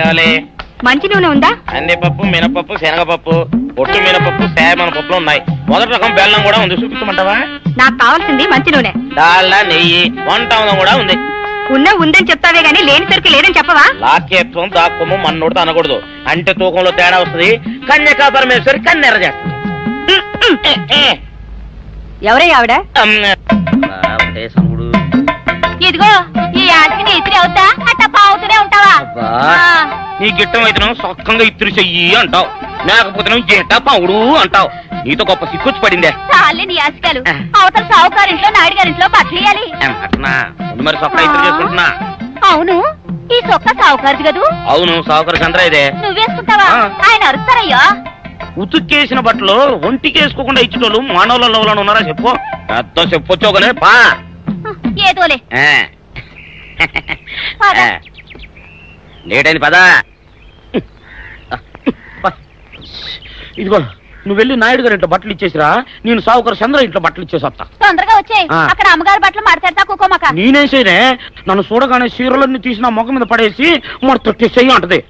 కావాలి? మంచి నూనె ఉందా? కందిపప్పు, మినపప్పు, శనగపప్పు, పొట్టు మినపప్పు, సేమన పప్పులు ఉన్నాయి. మొదటి రకం బెల్లం కూడా ఉంది, చూపించమంటావా? నాకు కావాల్సింది మంచి నూనె. డాల్డా, నెయ్యి, వంట కూడా ఉంది. ఉందని చెప్తావే గానీ లేని సరికి లేదని చెప్పవా? లాక్యత్వం దాక్కుము మన్నోడితో అనకూడదు, అంటే తూకంలో తేడా వస్తుంది. కన్యకా పరమేశ్వరి కన్నెర చేస్తుంది. ఎవరై ఆవిడ? ఒకటే సనుగుడు. ఇదిగో ఈ ఆటకి ఇస్త్రీ అవుతా అట్ట పావుతూనే ఉంటావా? నీ గిట్టం అయితే సొక్కంగా ఇత్తురు చెయ్యి అంటావు, లేకపోతే గేట పావుడు అంటావు. నీతో గొప్ప సిక్కుచ్చి పడిందే. చాలే నీ ఆశకాలు. అవతల సావుకారింట్లో నాయుడు గారింట్లో బట్టలేయాలి. అట్నా మరి సొక్క ఇత్తురు చేసుకుంటున్నా. అవును, ఈ సొక్క సావుకారిది కదూ? అవును, సావుకారు చంద్ర ఇదే. నువ్వేసుకుంటావా? ఆయన అరుస్తారయ్యా. ఉతుక్కేసిన బట్టలు ఒంటికి వేసుకోకుండా ఇచ్చేటోళ్ళు మానవులలో ఉన్నారా చెప్పు? పెద్ద చెప్పొచ్చోగలే పా. ఏదోలే లేట్ అయింది పదా. ఇదిగో నువ్వు వెళ్ళి నాయుడు గారి ఇంట్లో బట్టలు ఇచ్చేసిరా, నేను సావుకారు చంద్ర ఇంట్లో బట్టలు ఇచ్చేసి వస్తా. తొందరగా వచ్చే, అక్కడ అమ్మగారి బట్టలు మాడతాడతా కుకోమక. నేనేసేనే నన్ను చూడగానే చీరలన్నీ తీసిన మొక్క మీద పడేసి మరి తొట్టేసేయి అంటది.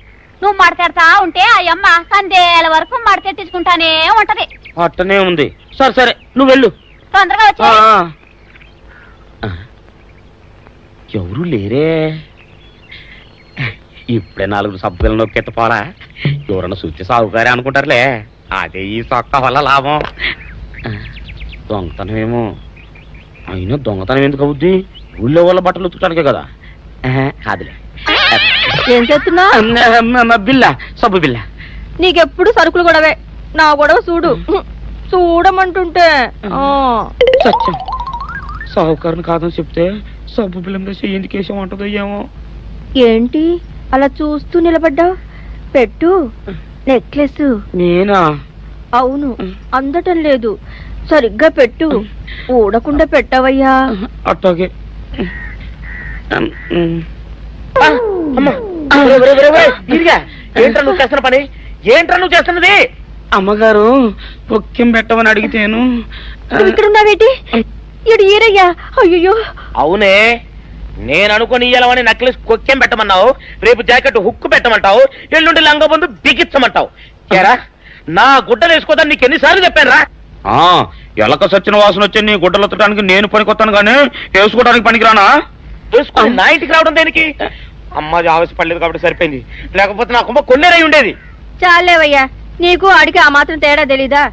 నువ్వు మాడతాడతా ఉంటే ఆ అమ్మ కందేల వరకు మడతెట్టించుకుంటానే ఉంటది. అట్టనే ఉంది. సరే సరే నువ్వు వెళ్ళు, తొందరగా వచ్చే. ఎవరు లేరే, ఇప్పుడే 4 సబ్బులు నొక్కెత్త పోరా. ఎవరన్నా చూస్తే సాగుకారే అనుకుంటారులే. అదే ఈ సొక్క వల్ల లాభం. దొంగతనం ఏమో, అయినా దొంగతనం ఎందుకు అవుద్ది? ఊళ్ళో వాళ్ళ బట్టలు ఉతుకడానికే కదా. కాదులే. ఏం చేస్తున్నా? బిల్ల, సబ్బు బిల్ల. నీకెప్పుడు సరుకులు గొడవే. నా గొడవ చూడు, చూడమంటుంటే. సత్యం, సాహుకారుని కాదని చెప్తే సబ్బు బిల్లం వేసి ఎందుకు వేసామంటదో ఏమో. ఏంటి అలా చూస్తూ నిలబడ్డావు? పెట్టు నెక్లెస్. నేనా? అవును, అందటం లేదు. సరిగ్గా పెట్టు, ఊడకుండా పెట్టవయ్యా. అట్టాగే. ఏంట్రా నువ్వు చేస్తున్న పని? ఏంట్రా నువ్వు చేస్తున్నది? అమ్మగారు పొక్కెం పెట్టమని అడిగితేను. ఇక్కడ ఉన్నావేటి? ఇడు ఈరయ్యా. అయ్యో. అవునే, నేను అనుకుని ఇయ్యాలని నక్లెస్ కొక్కెం పెట్టమన్నావు, రేపు జాకెట్ హుక్కు పెట్టమంటావు, ఎల్లుండి లంగబందు బిగించమంటావు. ఏరా నా గుడ్డలు వేసుకోదాన్ని నీకు ఎన్నిసార్లు చెప్పాను రా? ఎలక సచ్చిన వాసన వచ్చి నీ గుడ్డలు ఎత్తడానికి నేను పనికొత్తాను గానీ వేసుకోవడానికి పనికిరానా? వేసుకుని నా ఇంటికి రావడం దేనికి? అమ్మాది ఆవేశపడలేదు కాబట్టి సరిపోయింది, లేకపోతే నా కుమ్మ కొన్నేరై ఉండేది. చాలేవయ్యా, నీకు అడిగి ఆ మాత్రం తేడా తెలీదా?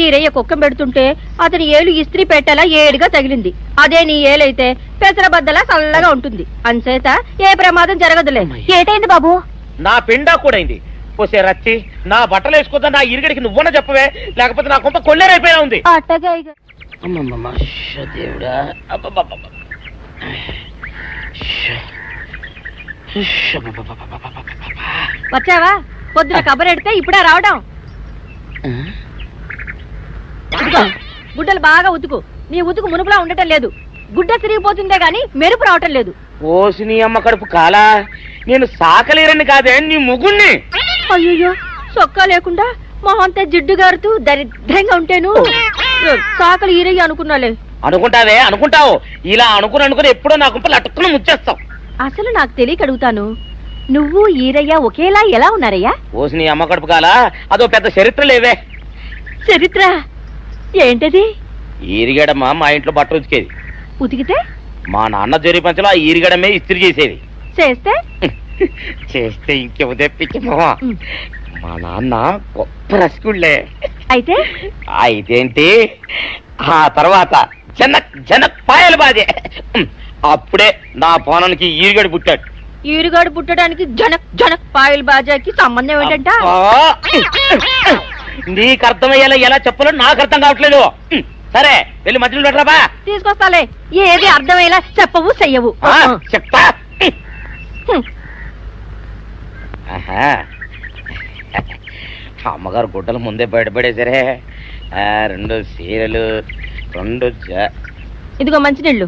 ఈరయ్య కుక్కం పెడుతుంటే అతని ఏలు ఇస్త్రీ పెట్టేలా ఏడుగా తగిలింది. అదే నీ ఏలైతే పెసరబద్దలా చల్లగా ఉంటుంది. అంచేత ఏ ప్రమాదం జరగదులే. ఏటైంది బాబు? నా పిండా కూడా అయింది. పోసే రచ్చి, నా బట్టలు వేసుకోద్దా నా ఇరుగడికి నువ్వన చెప్పవే, లేకపోతే నా కొంత కొల్లేరైపోయినా ఉంది. వచ్చావా? పొద్దున కబరెడితే ఇప్పుడే రావడం. గుడ్డలు బాగా ఉతుకు. నీ ఉతుకు మునుపులా ఉండటం లేదు. గుడ్డ తిరిగిపోతుందే గాని మెరుపు రావటం లేదు. ఓసి నీ అమ్మ కడుపు కాలా, నేను సాకలేరని కాదే నీ ముగుణ్ణి. అయ్యో, సొక్కా లేకుండా మొహంతా జిడ్డు గారుతూ దరిద్రంగా ఉంటేను సాకలు ఈరయ్య అనుకున్నాలే. అనుకుంటావే, అనుకుంటావు. ఇలా అనుకుని ఎప్పుడో నా గుంపలు అటుక్కుని ముచ్చేస్తావు. అసలు నాకు తెలియక అడుగుతాను, నువ్వు ఈరయ్య ఒకేలా ఎలా ఉన్నారయ్యా? ఓసి నీ అమ్మ కడుపు కాలా, అదో పెద్ద చరిత్ర లేవే. చరిత్ర ఏంటది? ఈరిగడమ్మ మా ఇంట్లో బట్టలు ఉతికేది. ఉతికితే మా నాన్న జరి పంచలో ఆ ఈరిగడమే ఇస్త్రీ చేసేది. చేస్తే ఇంకెవ తెప్పించమా? మా నాన్న గొప్ప రసికుళ్ళే. అయితేంటి, ఆ తర్వాత జనక్ పాయలు బాధే. అప్పుడే నా పోనానికి ఈరిగడు పుట్టాడు. ఈరుగాడు పుట్టడానికి జనక్ పాయల్ బాజాకి సంబంధం ఏంటంట? నీకు అర్థమయ్యేలా ఎలా చెప్పాలో నాకు అర్థం కావట్లేదు. సరే వెళ్ళి మధ్యలో పెట్టరాబా. తీసుకొస్తాలే. ఏది అర్థమయ్యేలా చెప్పవు చెయ్యవు. చెప్తా. అమ్మగారు గుడ్డలు ముందే బయటపడేసరే. 2 చీరలు, 2 ఇదిగో మంచినీళ్ళు.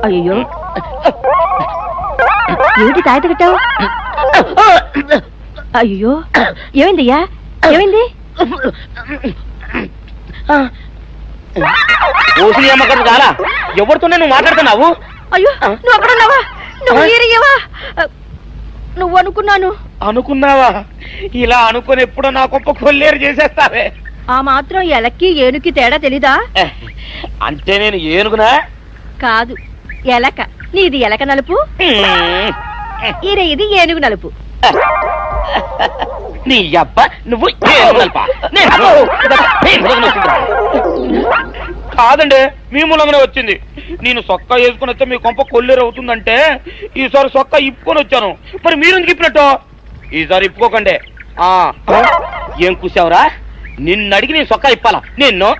అయ్యో, ఏమిటి తాయిత కట్టావు? అయ్యో, ఏమైందయ్యా? ఏమైంది? ఓసి అమ్మగారు చాలా ఎవరితోనే నువ్వు మాట్లాడుతున్నావు? అయ్యో, నువ్వు అక్కడ ఉన్నావా? నువ్వు ఈరయ్యవా? నువ్వు అనుకున్నాను. అనుకున్నావా? ఇలా అనుకుని ఎప్పుడో నా గొప్ప కొల్లేరు చేసేస్తావే. ఆ మాత్రం ఎలక్కి ఏనుకి తేడా తెలీదా? అంటే నేను ఏనుగునా? కాదు, ఎలక. నీది ఎలక నలుపు, ఇది ఏనుగు నలుపు. నీ అబ్బ నువ్వు ఏనుగు నలుపా? కాదండి, మీ మూలంగానే వచ్చింది. నేను సొక్కా వేసుకుని వస్తే మీ కొంప కొల్లేరు అవుతుందంటే ఈసారి సొక్కా ఇప్పుకొని వచ్చాను. మరి మీరు ఎందుకు ఇప్పినట్టు? ఈసారి ఇప్పుకోకండి. ఏం కూసావురా? నిన్ను అడిగి నేను సొక్కా ఇప్పాలా? నిన్ను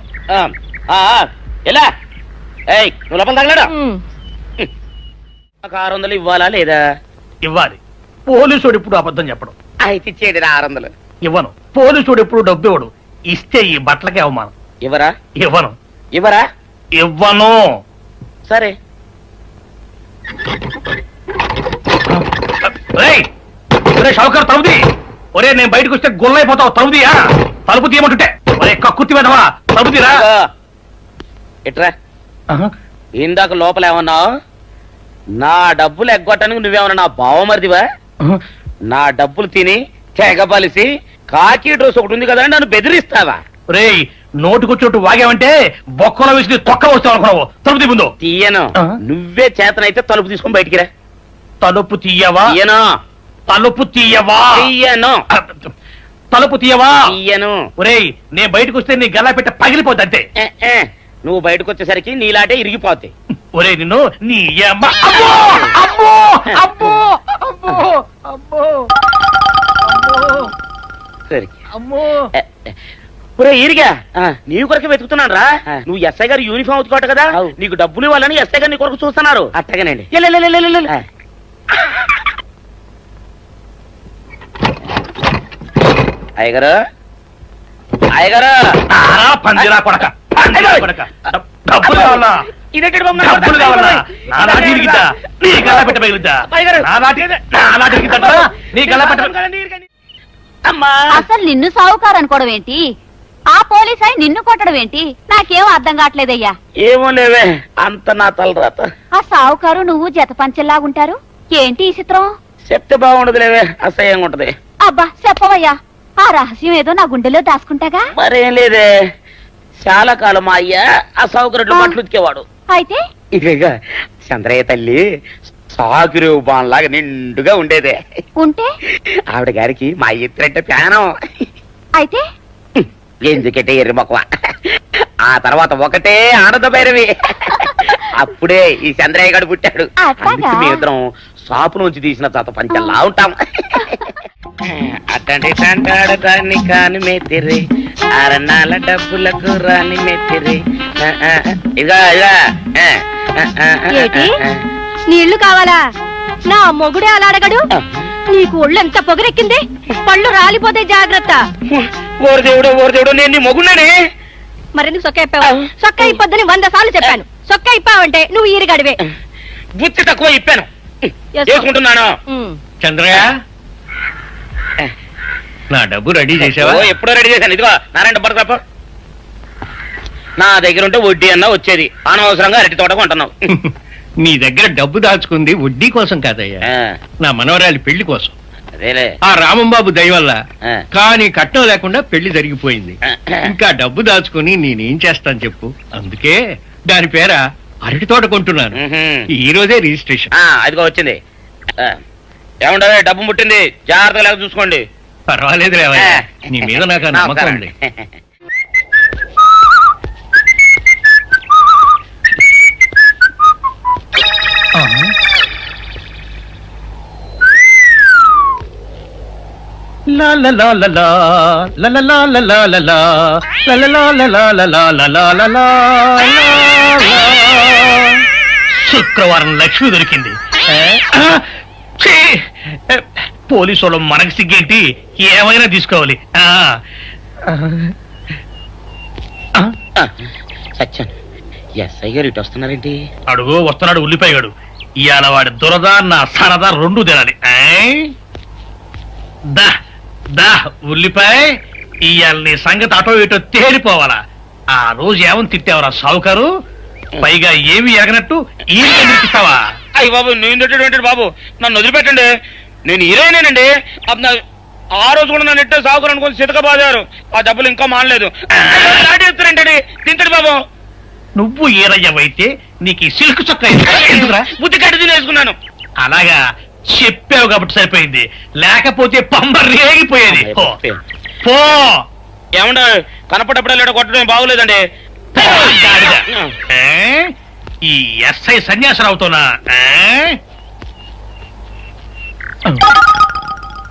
ఎలా? ఏయ్, నువ్వు లోపల తగలడా? 600 ఇవ్వాలా లేదా? ఇవ్వాలి. పోలీసుడు ఇప్పుడు అబద్ధం చెప్పడం. అయితే ఇచ్చేయండి 600. ఇవ్వను. పోలీసుడు ఎప్పుడు డబ్బు ఇవ్వడు. ఇస్తే ఈ బట్టలకే అవమానం. ఇవ్వరా? ఇవ్వను. ఇవ్వరా? ఇవ్వను. సరే. షౌకర్ తలుపుది. ఒరే, నేను బయటకు వస్తే గొల్లైపోతావు. తలుపుదియా? తలుపు తీయమంటుంటే ఒరే కక్కుర్తి వెదవా, తలుపుదిరా. ఇట్రా. ఇందాక లోపల ఏమన్నావు? నా డబ్బులు ఎగ్గొట్టడానికి నువ్వేమన్నా నా బావమరిదివా? నా డబ్బులు తిని తెగబలిసి కాకి డ్రెస్ ఒకటి ఉంది కదా నన్ను బెదిరిస్తావా? రేయ్, నోటుకొచ్చోటు వాగావంటే బొక్కలో వేసి తొక్క వస్తావు అనుకున్నావు. తలుపు ముందు తీయను. నువ్వే చేతనైతే తలుపు తీసుకొని బయటికి రా. తలుపు తీయవా? తీయను. తలుపు తీయవా? తీయను. తలుపు తీయవా? తీయను. ఒరేయ్, నేను బయటకు వస్తే నీ గల్లా పెట్ట పగిలిపోద్ది అంతే. నువ్వు బయటకు వచ్చేసరికి నీలాటే ఇరిగిపోతాయి. ఒరే, నిన్ను నీ అమ్మ. అబ్బో అబ్బో అబ్బో అబ్బో సరే అమ్మో. ఒరే ఇరిగా, నీ కొరకు వెతుకుతున్నాను రా. నువ్వు ఎస్ఐ గారు యూనిఫామ్ అవుతుకోట కదా, నీకు డబ్బులు ఇవ్వాలని ఎస్ఐ గారు నీ కొరకు చూస్తున్నారు. అట్టగానండి. అయ్యగారు, అయ్యగారు, పందిరా కొడక, డబ్బులు కావాలా? డబ్బులు కావాలా? నా నాటి ఇరిగిద్దా? నీ గల్లా పెట్ట పగిలిద్దా? నా నాటి ఇరిగిద్దా? నీ గల్లా పెట్ట. అమ్మా, అసలు నిన్ను సావుకారు అనుకోవడం ఏంటి? ఆ పోలీస్ అయి నిన్ను కొట్టడం ఏంటి? నాకేం అర్థం కావట్లేదయ్యా. ఏమో లేవే, అంత నా తలరాత. ఆ సావుకారు నువ్వు జత పంచెల్లాగుంటారు ఏంటి ఈ చిత్రం? చెప్తే బాగుండదు లేవే, అసహ్యంగా ఉంటది. అబ్బా చెప్పవయ్యా, ఆ రహస్యం ఏదో నా గుండెలో దాచుకుంటాగా. మరేం లేదే, చాలా కాలం మా అయ్య ఆ సౌకర్యం బట్టలు ఉతికేవాడు. అయితే ఇక చంద్రయ్య తల్లి సాగురేవు బాన్లాగా నిండుగా ఉండేదే. ఉంటే ఆవిడ గారికి మా ఎత్తులంటే ప్యానం. అయితే ఎందుకంటే ఎర్రి మొక్కవ. ఆ తర్వాత ఒకటే ఆనంద భైరవి. అప్పుడే ఈ చంద్రయ్య గారు పుట్టాడు. అందుకే మేమిద్దరం షాపు నుంచి తీసిన తాత పంచల్లా ఉంటాం. అట్టండి అంటాడు దాన్ని కాని మెత్తిరి, అరణాల డబ్బులకు రాని మెత్తిరి. ఇదిగా ఏటి? నీళ్లు కావాలా? నా మొగుడే అలా అడగడు. నీకు ఒళ్ళు ఎంత పొగరెక్కింది? పళ్ళు రాలిపోతే జాగ్రత్త. ఓరు దేవుడు, నేను నీ మొగున్నానే. మరెందుకు సొక్క ఇప్పావు? సొక్క ఇప్పొద్దని 100 సార్లు చెప్పాను. సొక్క ఇప్పావంటే నువ్వు ఈరిగడివే. బుద్ధి తక్కువ ఇప్పాను, చేసుకుంటున్నాను. చంద్రయ్య, నా డబ్బు రెడీ చేసావా? ఎప్పుడో రెడీ చేశాను. ఇదిగో నారాయణ డబ్బు తప్ప నా దగ్గర ఉంటే వడ్డీ అన్నా వచ్చేది. అనవసరంగా అరటి తోట కొంటున్నావు. నీ దగ్గర డబ్బు దాచుకుంది వడ్డీ కోసం కాదయ్యా, నా మనవరాలి పెళ్లి కోసం. అదేలే. ఆ రామంబాబు దయ వల్ల కానీ కట్నం లేకుండా పెళ్లి జరిగిపోయింది. ఇంకా డబ్బు దాచుకుని నేనేం చేస్తాను చెప్పు. అందుకే దాని పేర అరటి తోట కొంటున్నాను. ఈ రోజే రిజిస్ట్రేషన్. అదిగో వచ్చింది. ఏముండవే, డబ్బు ముట్టింది, జాగ్రత్తగా లేక చూసుకోండి. పర్వాలేదు లేవయ్యా, నీ మీద నాకు నమ్మకం ఉంది. శుక్రవారం లక్ష్మి దొరికింది. పోలీసు వాళ్ళు మనకి సిగ్గేంటి, ఏమైనా తీసుకోవాలి. సత్యం, ఎస్ఐ గారు ఇటు వస్తున్నారేంటి? అడుగు వస్తున్నాడు ఉల్లిపాయగాడు. ఇవాళ వాడి దురద నా సరదా రెండు తినాలి. దా దా ఉల్లిపాయ, ఇవాళ నీ సంగతి అటో ఇటో తేలిపోవాలా. ఆ రోజు ఏమని తిట్టావరా సావుకారు? పైగా ఏమి ఎరగనట్టు ఈ ఇస్తావా? అయ్యి బాబు, నేను తిట్టేటువంటి బాబు, నన్ను వదిలిపెట్టండి. నేను హీరోయినేనండి ఆ రోజు కూడా నన్ను ఇట్టే సాగురు అనుకుని సితకబాదారు. ఆ డబ్బులు ఇంకా మానలేదు. చెప్తారంటండి తింటడు బాబు. నువ్వు ఈరయ్యవైతే నీకు ఈ సిల్క్ చొక్క ఎందుకురా? బుద్ధి కట్టి తినేసుకున్నాను. అలాగా చెప్పావు కాబట్టి సరిపోయింది, లేకపోతే పంబ రేగిపోయేది. పో, పో. ఏమంటే కనపడప్పుడే లేడ కొట్టడం బాగోలేదండి. పో, గాడిద. ఈ ఎస్ఐ సన్యాసరావుతోనా?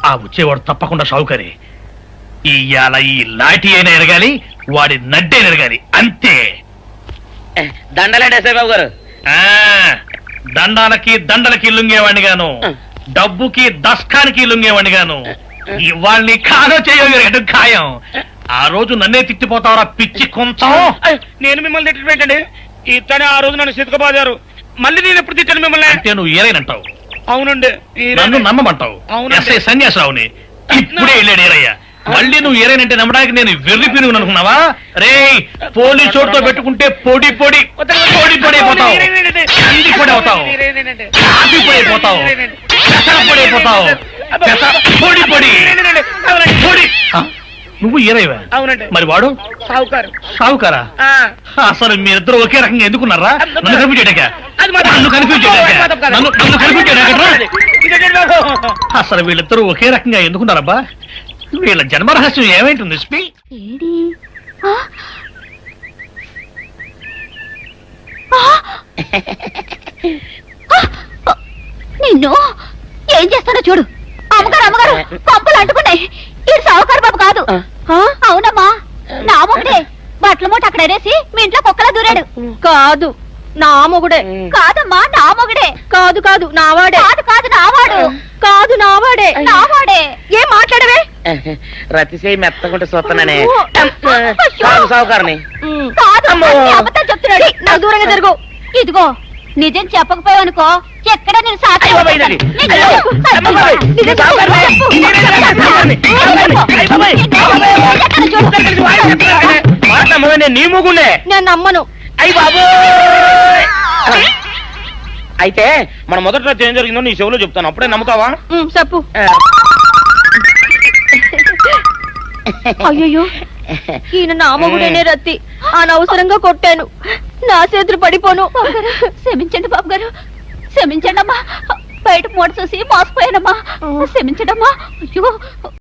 ఆ వచ్చేవాడు తప్పకుండా షావుకరి. ఇవాళ ఈ లాఠీ అయినా ఎరగాలి, వాడి నడ్డే ఎరగాలి, అంతే. దండలేండి ఎస్ఐ బాబు గారు. ఆ దండాలకి దండలకి లొంగేవాడిని గాను, డబ్బుకి దస్కానికి లొంగేవాడిని గాను. ఇవాళ్ళని కాదో చేయడం ఖాయం. ఆ రోజు నన్నే తిట్టిపోతావరా పిచ్చి కొంచెం. నేను మిమ్మల్ని తిట్టడం ఏంటండి? ఇతనే ఆ రోజు నన్ను సితకబాదారు. మళ్ళీ నేను ఎప్పుడు తిట్టాను మిమ్మల్ని? అంటే నువ్వు ఏరైనంటావు, అవునండి. నన్ను నమ్మమంటావు. అవునండి. ఎస్ఐ సన్యాసరావుని ఇప్పుడే వెళ్ళాడు ఏరయ్య. మళ్ళీ నువ్వు ఏరైనంటే నమ్మడానికి నేను వెర్రి పిరుగు అనుకున్నావా? రే పోలీస్ చోటుతో పెట్టుకుంటే పొడి పొడి పొడి పొడి అయిపోతావు, కంది పొడి అవుతావు, కాఫీ పొడి అయిపోతావు, పెసర పొడి అయిపోతావు, పొడి పొడి పొడి. నువ్వు ఏరైవా? అవునండి. మరి వాడు సావుకారు. సావుకారా? అసలు మీరిద్దరు ఒకే రకంగా ఎందుకున్నారా? నన్ను కన్ఫ్యూజ్ చేయడాక, నన్ను కన్ఫ్యూజ్ చేయడాక, నన్ను కన్ఫ్యూజ్ చేయడాక. అసలు వీళ్ళిద్దరూ ఒకే రకంగా ఎందుకున్నారబ్బా? వీళ్ళ జన్మరహస్యం ఏమైంటుంది స్పీ? ఏడి? ఆ? ఆ? ఆ! నిన్ను ఏం చేస్తానో చూడు. అమ్మగారు అమ్మగారు పంపలు అంటుకున్నాయి. ఇది సావుకారు బాబు కాదు. అవునమ్మా, నా మొగుడే బట్టల మూట అక్కడ ఎరేసి మీ ఇంట్లో కుక్కలా దూరాడు. కాదు నా మొగుడే. కాదమ్మా, నా మొగుడే. కాదు కాదు నావాడే. కాదు కాదు, నావాడు. కాదు నావాడే. నావాడే. ఏం మాట్లాడవే? రతిసేయి మెత్తకుంటే చూస్తున్నానే. అయ్యో. సావుకారని. కాదు, అమ్మో. అన్ని అబద్ధాలు చెప్తున్నాడు. నాకు దూరంగా జరుగు. ఇదిగో నిజం చెప్పకపోయావనుకో ఎక్కడ నేను సాక్షి అయ్య బాబాయ్, ఇది. అయ్య బాబాయ్, ఇది సావుకారని. మాట నమ్మవే, నేను నీ మూగుండే. నేను నమ్మను. అయ్యి బాబు. అయితే మన మొదటి రాత్రి ఏం జరిగిందో నీ చెవులో చెప్తాను, అప్పుడే నమ్ముతావా? చెప్పు. అయ్యో ఈయన నా మొగుడేనే రత్తి. అనవసరంగా కొట్టాను, నా చేతులు పడిపోను. క్షమించండి బాబు గారు, క్షమించండి అమ్మా. బయట మూట చూసి మోసపోయానమ్మా, క్షమించడమ్మా. అయ్యో